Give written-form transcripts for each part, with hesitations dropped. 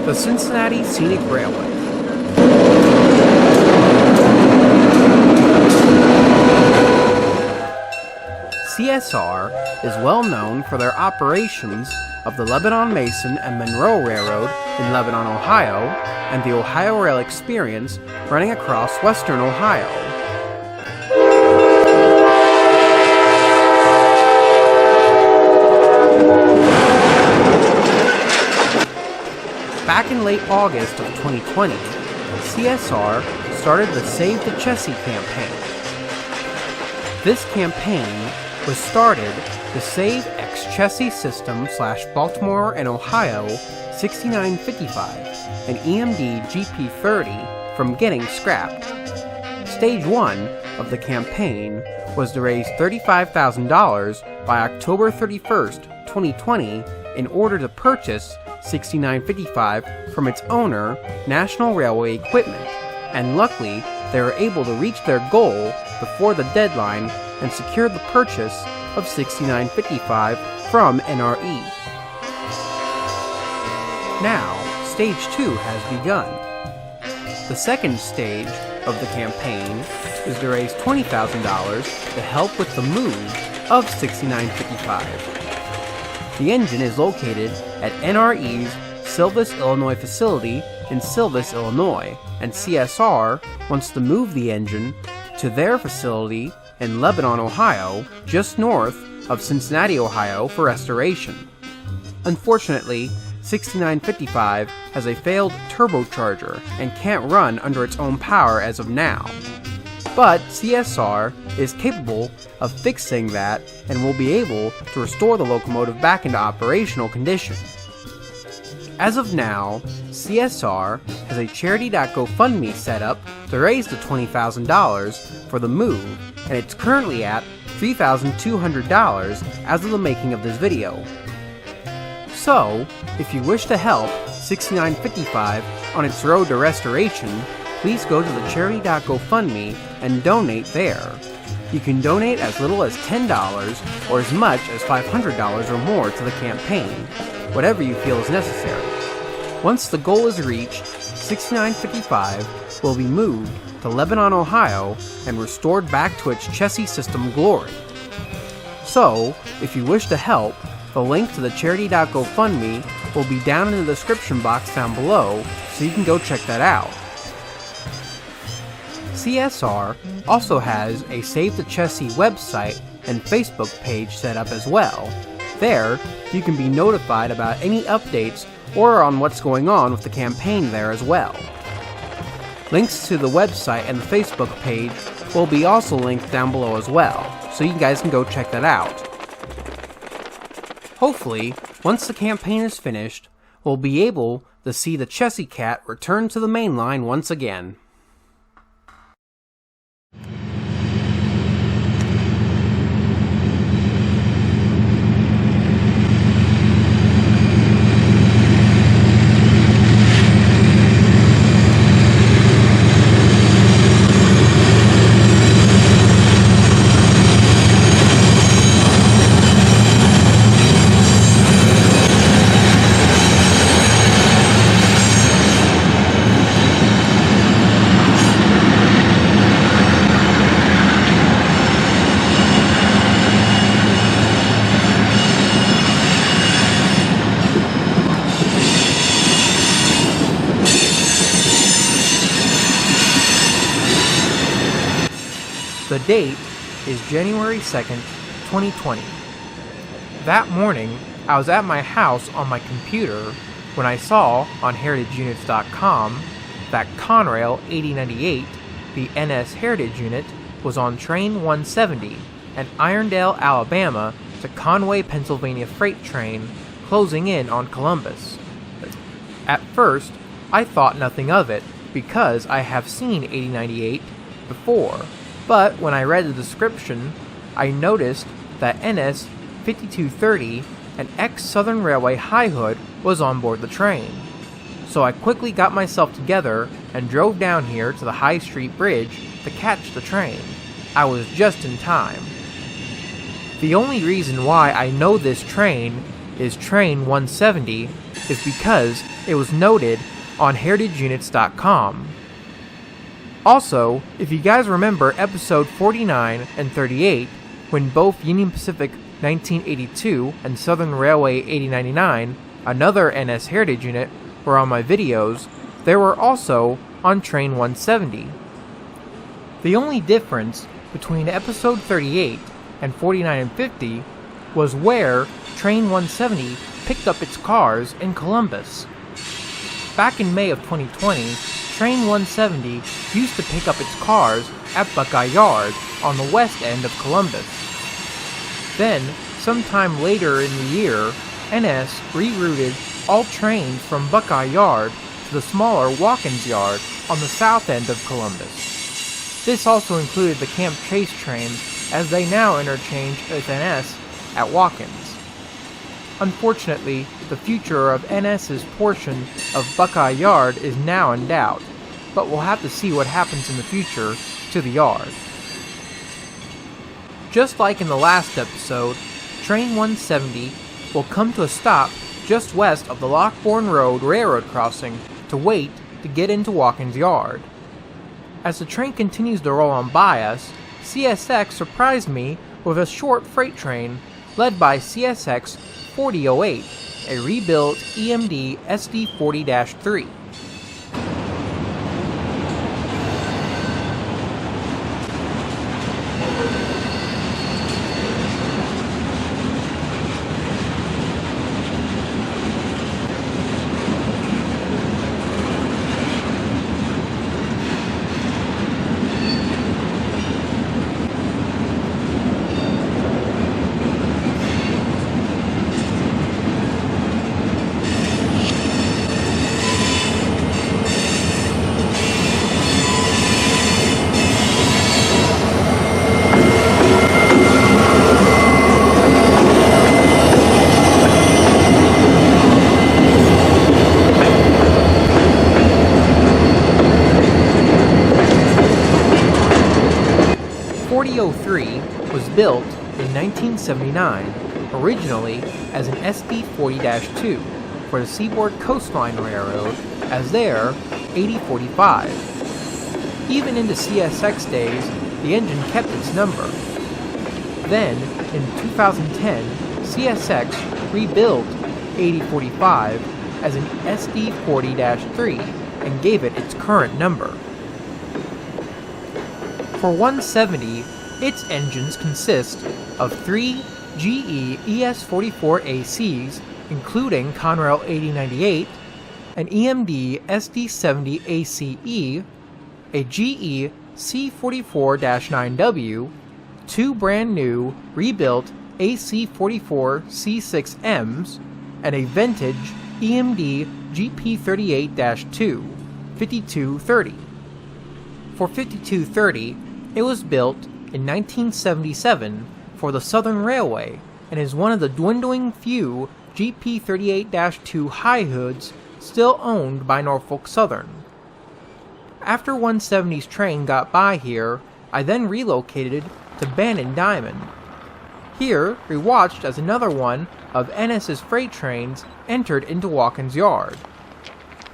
The Cincinnati Scenic Railway. CSR is well known for their operations of the Lebanon Mason and Monroe Railroad in Lebanon, Ohio, and the Ohio Rail Experience running across western Ohio. Back in late August of 2020, CSR started the Save the Chessie campaign. This campaign was started to save ex-Chessie System / Baltimore and Ohio 6955 and EMD GP30 from getting scrapped. Stage 1 of the campaign was to raise $35,000 by October 31st, 2020 in order to purchase 6955 from its owner, National Railway Equipment, and luckily they were able to reach their goal before the deadline and secure the purchase of 6955 from NRE. Now, Stage 2 has begun. The second stage of the campaign is to raise $20,000 to help with the move of 6955. The engine is located at NRE's Silvis, Illinois facility in Silvis, Illinois, and CSR wants to move the engine to their facility in Lebanon, Ohio, just north of Cincinnati, Ohio, for restoration. Unfortunately, 6955 has a failed turbocharger and can't run under its own power as of now. But CSR is capable of fixing that and will be able to restore the locomotive back into operational condition. As of now, CSR has a Charity.GoFundMe set up to raise the $20,000 for the move, and it's currently at $3,200 as of the making of this video. So, if you wish to help 6955 on its road to restoration, please go to the Charity.GoFundMe and donate there. You can donate as little as $10 or as much as $500 or more to the campaign, whatever you feel is necessary. Once the goal is reached, 6955 will be moved to Lebanon, Ohio, and restored back to its Chessie System glory. So, if you wish to help, the link to the Charity.GoFundMe will be down in the description box down below, so you can go check that out. CSR also has a Save the Chessie website and Facebook page set up as well. There, you can be notified about any updates or on what's going on with the campaign there as well. Links to the website and the Facebook page will be also linked down below as well, so you guys can go check that out. Hopefully, once the campaign is finished, we'll be able to see the Chessie Cat return to the main line once again. The date is January 2nd, 2020. That morning, I was at my house on my computer when I saw on HeritageUnits.com that Conrail 8098, the NS Heritage unit, was on train 170 at Irondale, Alabama to Conway, Pennsylvania freight train closing in on Columbus. At first, I thought nothing of it because I have seen 8098 before. But when I read the description, I noticed that NS 5230, an ex-Southern Railway high hood, was on board the train. So I quickly got myself together and drove down here to the High Street Bridge to catch the train. I was just in time. The only reason why I know this train is train 170 is because it was noted on heritageunits.com. Also, if you guys remember episode 49 and 38, when both Union Pacific 1982 and Southern Railway 8099, another NS Heritage unit, were on my videos, they were also on Train 170. The only difference between episode 38 and 49 and 50 was where Train 170 picked up its cars in Columbus. Back in May of 2020, Train 170 used to pick up its cars at Buckeye Yard on the west end of Columbus. Then, sometime later in the year, NS rerouted all trains from Buckeye Yard to the smaller Watkins Yard on the south end of Columbus. This also included the Camp Chase trains, as they now interchange with NS at Watkins. Unfortunately, the future of NS's portion of Buckeye Yard is now in doubt, but we'll have to see what happens in the future to the yard. Just like in the last episode, Train 170 will come to a stop just west of the Lockbourne Road railroad crossing to wait to get into Watkins Yard. As the train continues to roll on by us, CSX surprised me with a short freight train led by CSX 4008, a rebuilt EMD SD40-3. Was built in 1979, originally as an SD40-2 for the Seaboard Coastline Railroad as their 8045. Even into CSX days, the engine kept its number. Then, in 2010, CSX rebuilt 8045 as an SD40-3 and gave it its current number. For 170, its engines consist of 3 GE ES44ACs, including Conrail 8098, an EMD SD70 ACE, a GE C44-9W, 2 brand new rebuilt AC44 C6Ms, and a vintage EMD GP38-2 5230. For 5230, it was built in 1977 for the Southern Railway and is one of the dwindling few GP38-2 high hoods still owned by Norfolk Southern. After 170's train got by here, I then relocated to Bannon Diamond. Here, we watched as another one of NS's freight trains entered into Watkins Yard.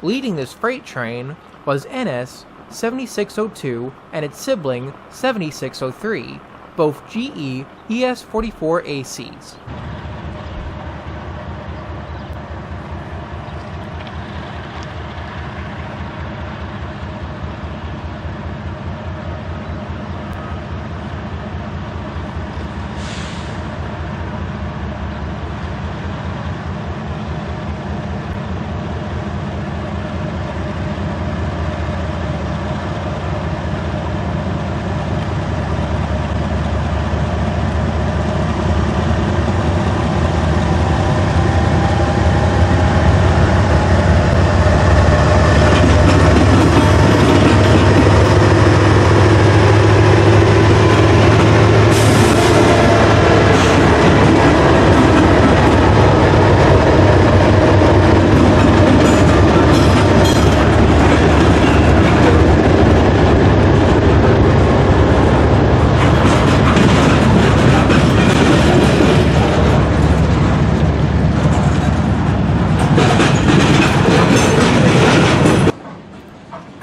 Leading this freight train was NS 7602 and its sibling 7603, both GE ES44ACs.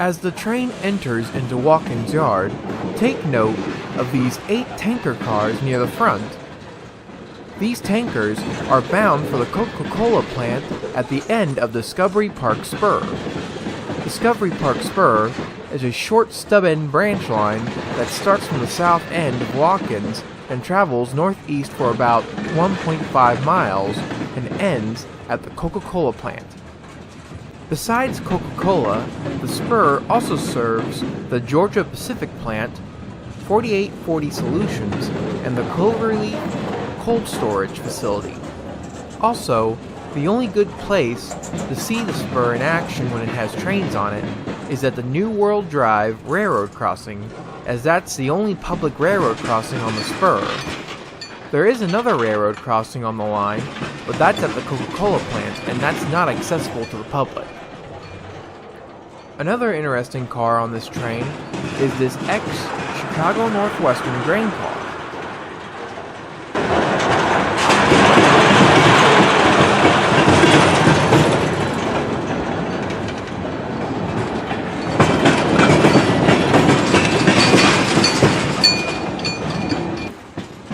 As the train enters into Watkins Yard, take note of these 8 tanker cars near the front. These tankers are bound for the Coca-Cola plant at the end of Discovery Park Spur. Discovery Park Spur is a short stub-end branch line that starts from the south end of Watkins and travels northeast for about 1.5 miles and ends at the Coca-Cola plant. Besides Coca-Cola, the spur also serves the Georgia Pacific plant, 4840 Solutions, and the Cloverleaf cold storage facility. Also, the only good place to see the spur in action when it has trains on it is at the New World Drive railroad crossing, as that's the only public railroad crossing on the spur. There is another railroad crossing on the line, but that's at the Coca-Cola plant, and that's not accessible to the public. Another interesting car on this train is this ex-Chicago Northwestern grain car.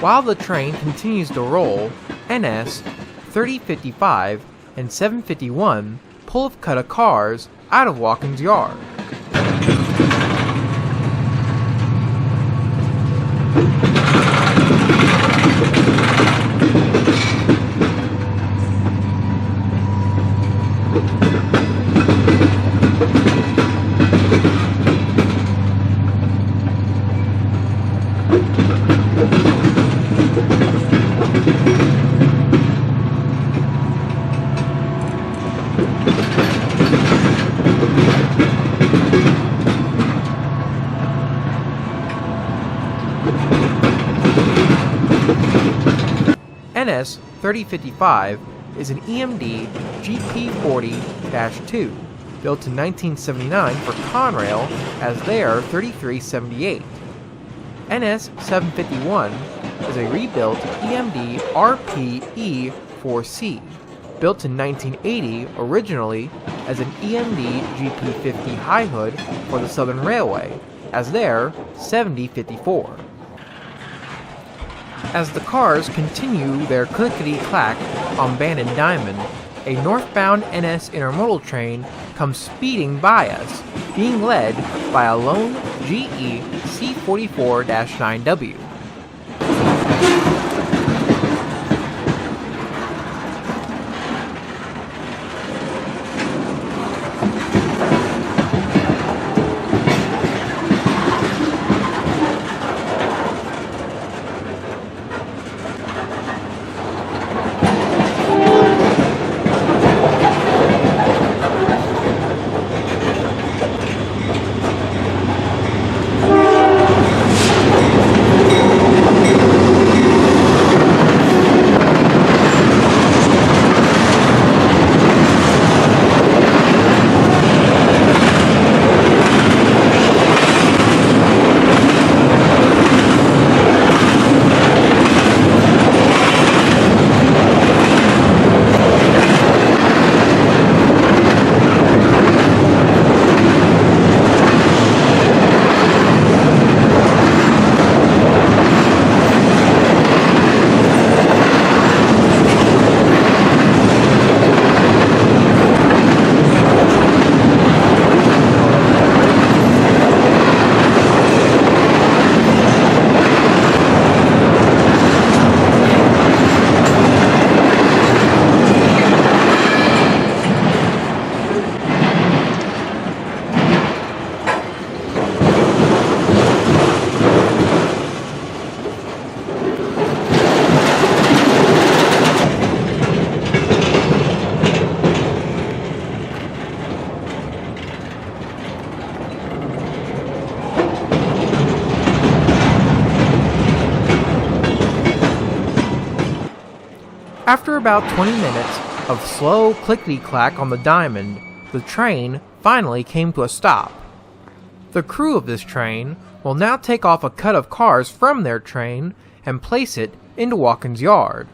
While the train continues to roll, NS 3055 and 751 pull a cut of cars out of Watkins Yard. NS 3055 is an EMD GP40-2, built in 1979 for Conrail as their 3378. NS 751 is a rebuilt EMD RPE-4C, built in 1980 originally as an EMD GP50 high hood for the Southern Railway as their 7054. As the cars continue their clickety-clack on Bandon Diamond, a northbound NS intermodal train comes speeding by us, being led by a lone GE C44-9W. After about 20 minutes of slow clickety-clack on the diamond, the train finally came to a stop. The crew of this train will now take off a cut of cars from their train and place it into Watkins Yard.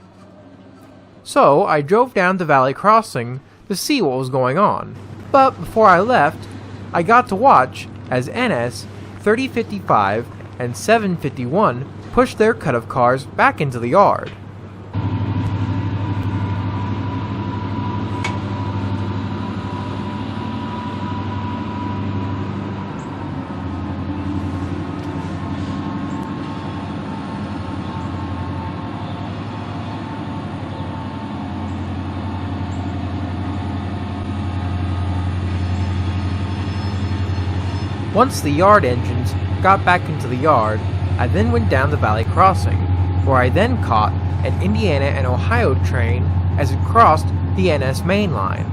So I drove down to Valley Crossing to see what was going on, but before I left, I got to watch as NS 3055 and 751 pushed their cut of cars back into the yard. Once the yard engines got back into the yard, I then went down the valley crossing, where I then caught an Indiana and Ohio train as it crossed the NS main line.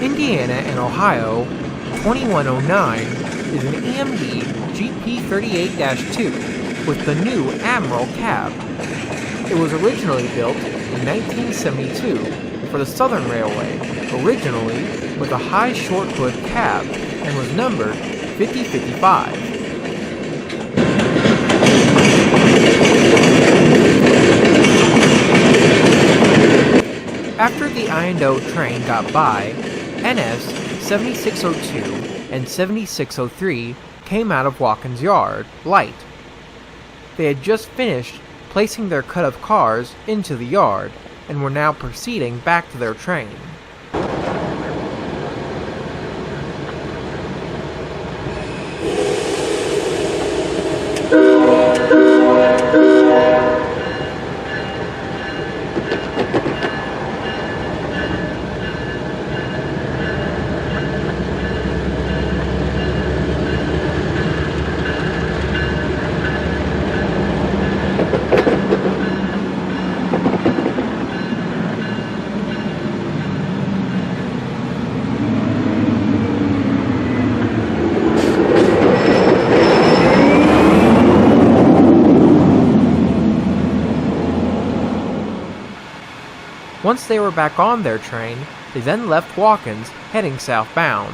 Indiana and Ohio 2109 is an EMD GP38-2 with the new Admiral cab. It was originally built in 1972 for the Southern Railway, originally with a high short hood cab, and was numbered 5055. After the I&O train got by, NS 7602 and 7603 came out of Watkins Yard, light. They had just finished placing their cut of cars into the yard and were now proceeding back to their train. Once they were back on their train, they then left Watkins, heading southbound.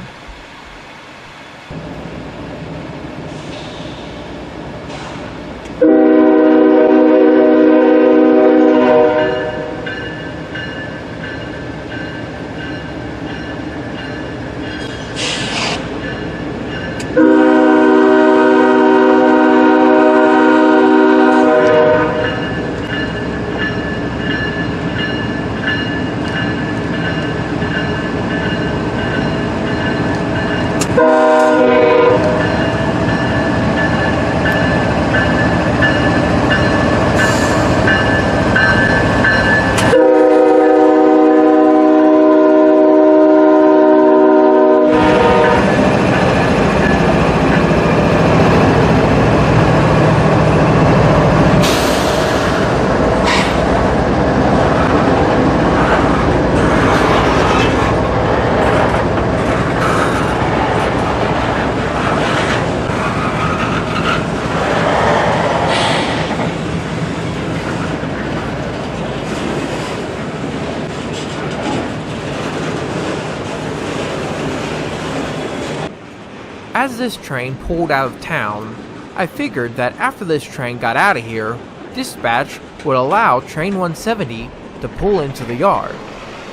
As this train pulled out of town, I figured that after this train got out of here, dispatch would allow train 170 to pull into the yard,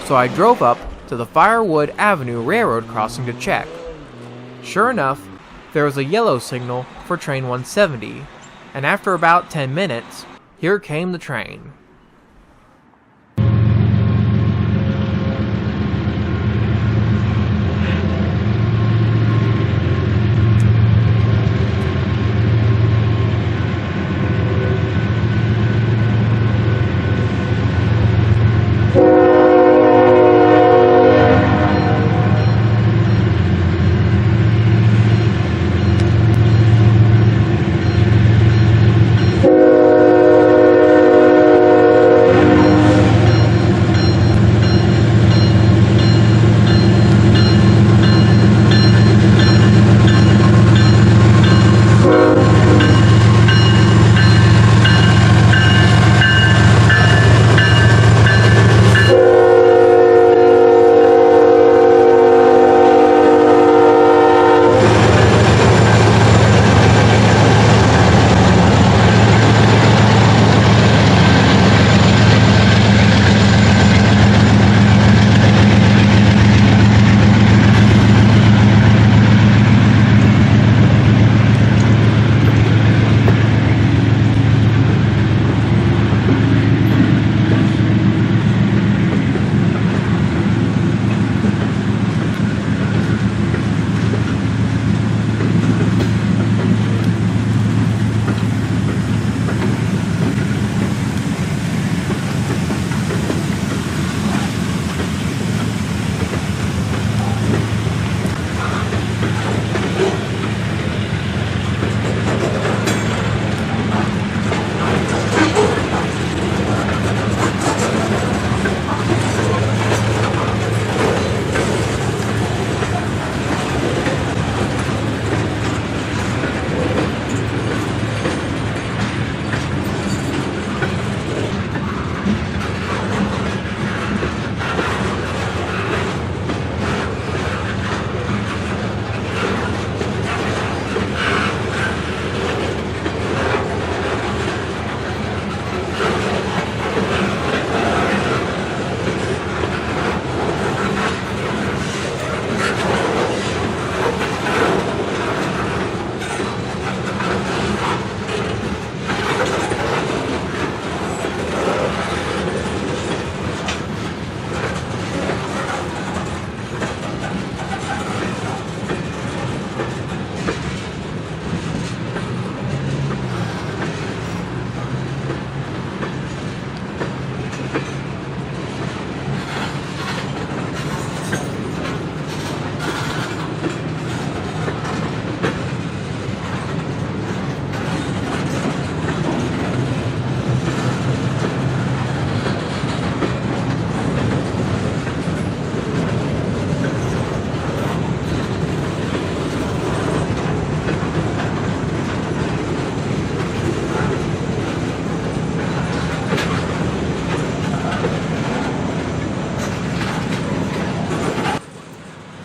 so I drove up to the Firewood Avenue Railroad crossing to check. Sure enough, there was a yellow signal for train 170, and after about 10 minutes, here came the train.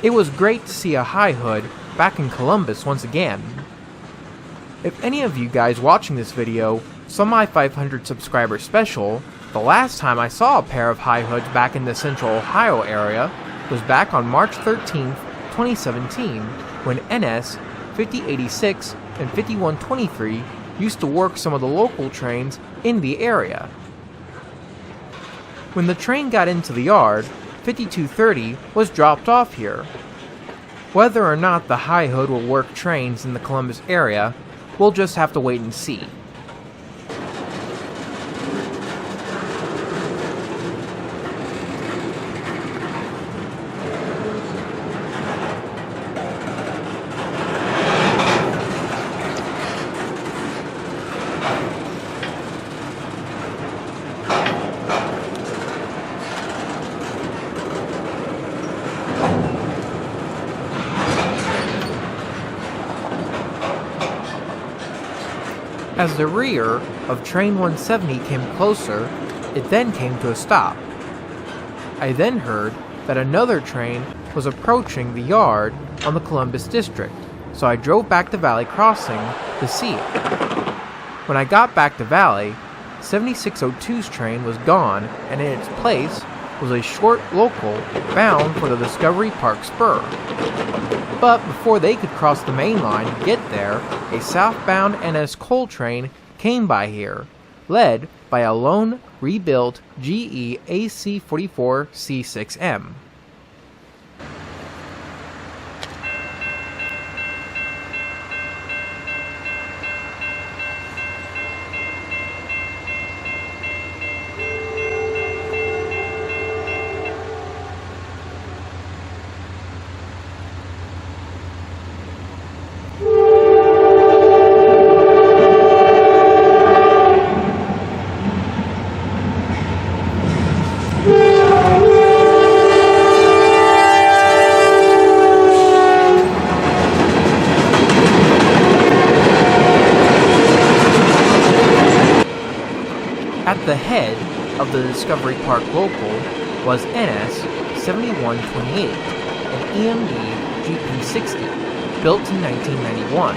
It was great to see a high hood back in Columbus once again. If any of you guys watching this video saw my 500 subscriber special, the last time I saw a pair of high hoods back in the central Ohio area was back on March 13th, 2017, when NS 5086 and 5123 used to work some of the local trains in the area. When the train got into the yard, 5230 was dropped off here. Whether or not the high hood will work trains in the Columbus area, we'll just have to wait and see. As the rear of train 170 came closer, it then came to a stop. I then heard that another train was approaching the yard on the Columbus District, so I drove back to Valley Crossing to see it. When I got back to Valley, 7602's train was gone, and in its place was a short local bound for the Discovery Park spur. But before they could cross the main line to get there, a southbound NS coal train came by here, led by a lone rebuilt GE AC-44 C6M. At the head of the Discovery Park local was NS 7128, an EMD GP38-2, built in 1991.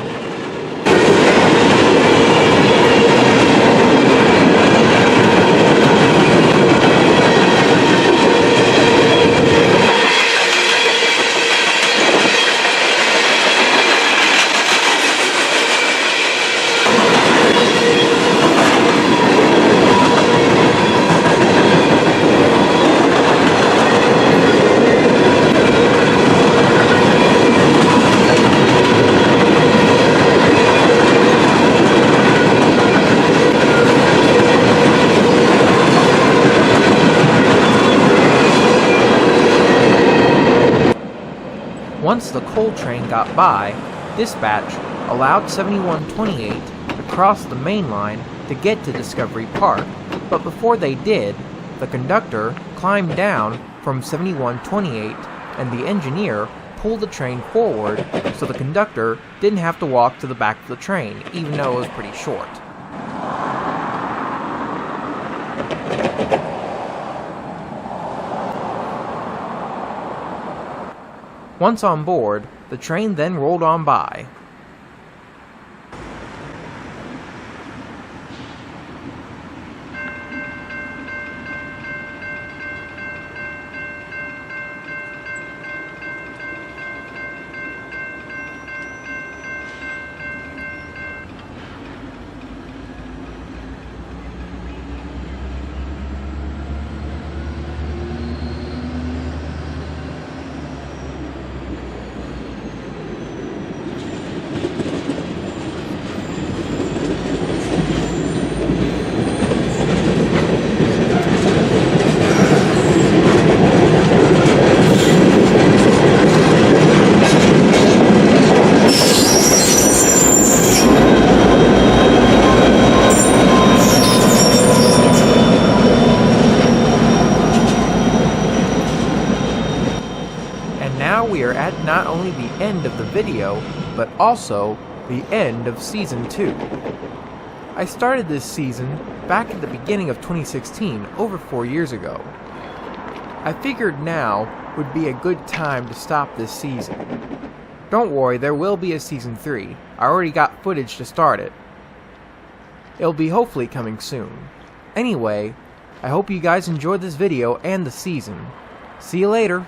Once the coal train got by, dispatch allowed 7128 to cross the main line to get to Discovery Park, but before they did, the conductor climbed down from 7128 and the engineer pulled the train forward so the conductor didn't have to walk to the back of the train, even though it was pretty short. Once on board, the train then rolled on by. We are at not only the end of the video, but also the end of Season 2. I started this season back at the beginning of 2016, over 4 years ago. I figured now would be a good time to stop this season. Don't worry, there will be a season 3. I already got footage to start it. It'll be hopefully coming soon. Anyway, I hope you guys enjoyed this video and the season. See you later.